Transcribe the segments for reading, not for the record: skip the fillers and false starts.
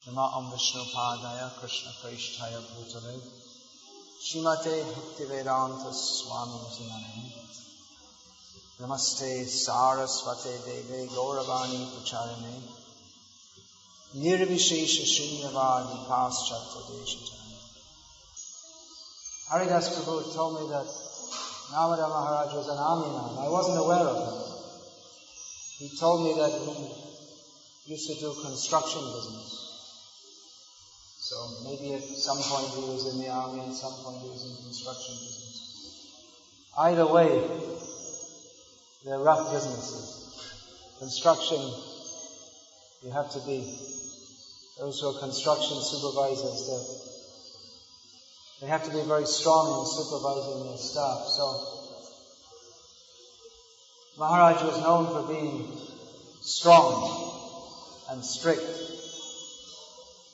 Namah Vishnu Padaya Krishna Preshthaya Bhutale Srimate Bhakti Vedanta Swami Name Namaste Saraswate Deve Gauravani Pracharane Nirvishesha Srinyavadi Paschatya Deshatane. Haridas Prabhu told me that Narmada Maharaj was an army man. I wasn't aware of him. He told me that he used to do construction business. So maybe at some point he was in the army, at some point he was in construction business. Either way, they're rough businesses. Construction, you have to be, those who are construction supervisors, they have to be very strong in supervising their staff. So Maharaj was known for being strong and strict.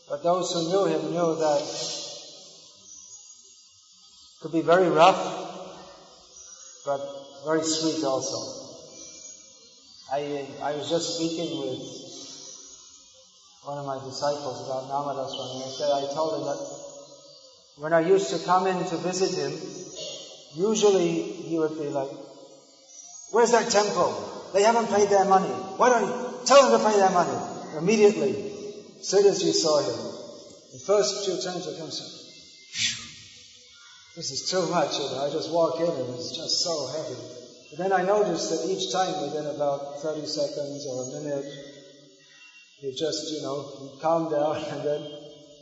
But those who knew him knew that it could be very rough, but very sweet also. I was just speaking with one of my disciples about Narmada Swami. I told him that when I used to come in to visit him, usually he would be like, "Where's that temple? They haven't paid their money. Why don't you tell them to pay their money?" Immediately. As soon as you saw him, the first few times I come, this is too much, I just walk in and it's just so heavy. But then I noticed that each time within about 30 seconds or a minute, you just, you calm down and then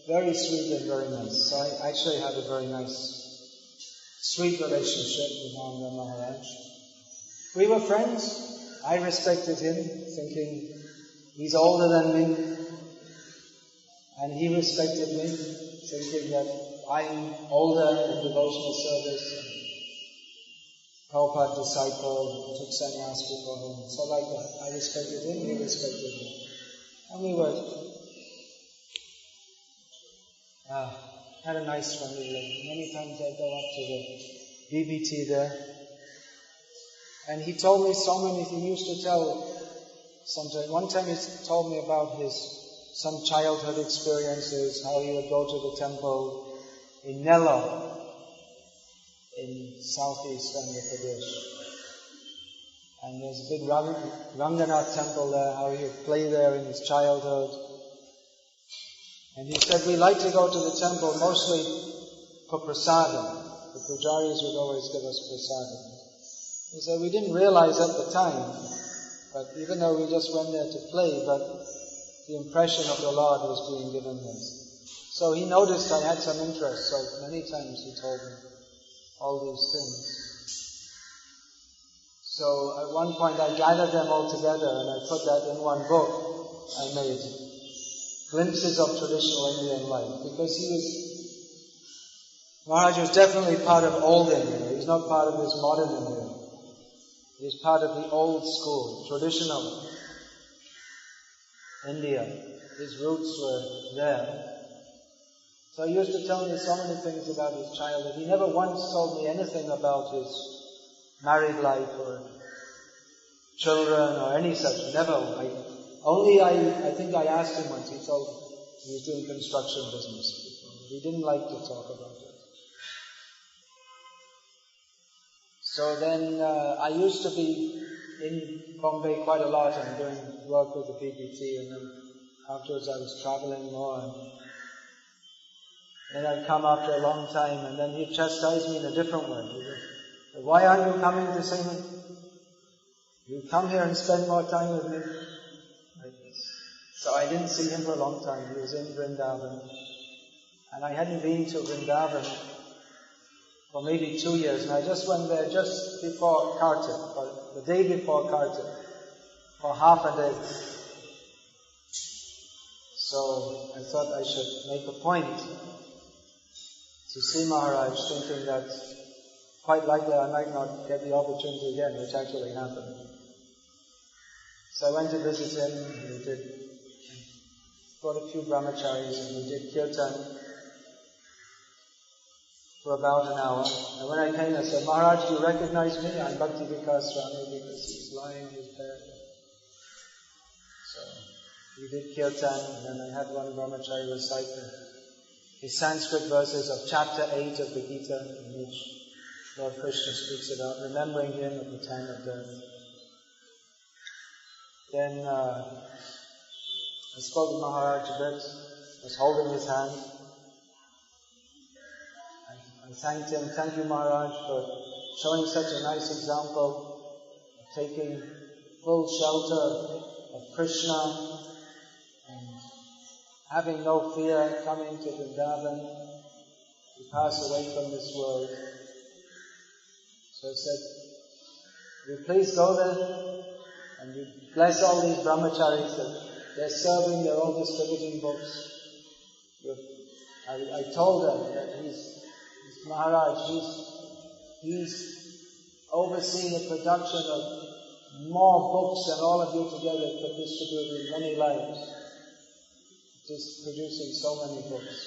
very sweet and very nice. So I actually had a very nice, sweet relationship with Narmada Maharaj. We were friends. I respected him, thinking he's older than me. And he respected me, thinking that I'm older in devotional service, and Prabhupada disciple, took sannyas before him. So like that, I respected him, he respected me. And we were, had a nice friendly relationship. Many times I go up to the BBT there, and he told me so many things. He used to tell sometimes. One time he told me about some childhood experiences, how he would go to the temple in Nellore, in southeast Andhra Pradesh. And there's a big Ranganath temple there, how he would play there in his childhood. And he said, we like to go to the temple mostly for prasadam. The pujaris would always give us prasadam. He said, we didn't realize at the time, but even though we just went there to play, but the impression of the Lord was being given us. So he noticed I had some interest, so many times he told me all these things. So at one point I gathered them all together and I put that in one book I made. Glimpses of Traditional Indian Life. Because Maharaj was definitely part of old India. He's not part of this modern India. He's part of the old school, traditional India. His roots were there. So he used to tell me so many things about his childhood. He never once told me anything about his married life or children or any such. Never. I think I asked him once. He told me he was doing construction business before. He didn't like to talk about it. So then I used to be in Bombay quite a lot and doing work with the BBT, and then afterwards I was traveling more, and then I'd come after a long time, and then he'd chastise me in a different way. He'd say, why aren't you coming to see me? You come here and spend more time with me. Like this. So I didn't see him for a long time. He was in Vrindavan, and I hadn't been to Vrindavan for maybe 2 years, and I just went there just before Kartik, or the day before Kartik, for half a day. So I thought I should make a point to see Maharaj, thinking that quite likely I might not get the opportunity again, which actually happened. So I went to visit him, and we brought a few brahmacharis, and we did kirtan for about an hour. And when I came, I said, Maharaj, do you recognize me? I'm Bhakti Vikasa, because he's lying in his bed. So we did kirtan, and then I had one brahmachari recite his Sanskrit verses of chapter 8 of the Gita, in which Lord Krishna speaks about remembering him at the time of death. Then I spoke with Maharaj a bit, was holding his hand. I thanked him, thank you Maharaj for showing such a nice example of taking full shelter of Krishna and having no fear coming to Vrindavan to pass away from this world. So I said, will you please go there and you bless all these brahmacharis that they're serving, they're all distributing books. I told her that he's Maharaj, he's overseeing the production of more books than all of you together could distribute in many lives. Just producing so many books.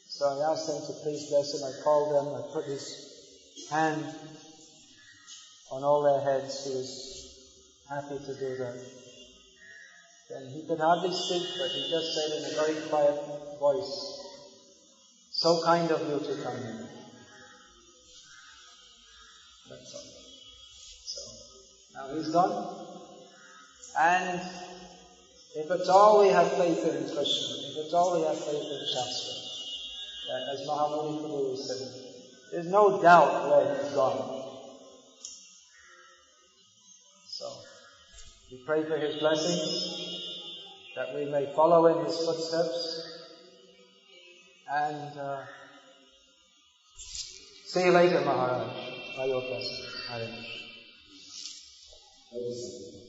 So I asked them to please bless him. I called them, I put his hand on all their heads. He was happy to do that. Then he could hardly speak, but he just said in a very quiet voice, so kind of you to come here. That's all. So, now he's gone. And if at all we have faith in Krishna, if at all we have faith in Shastra, as Mahamuni Prabhu said, there's no doubt where he's gone. So, we pray for his blessings, that we may follow in his footsteps, and see you later, Maharaj, by your blessings. Hare Krishna.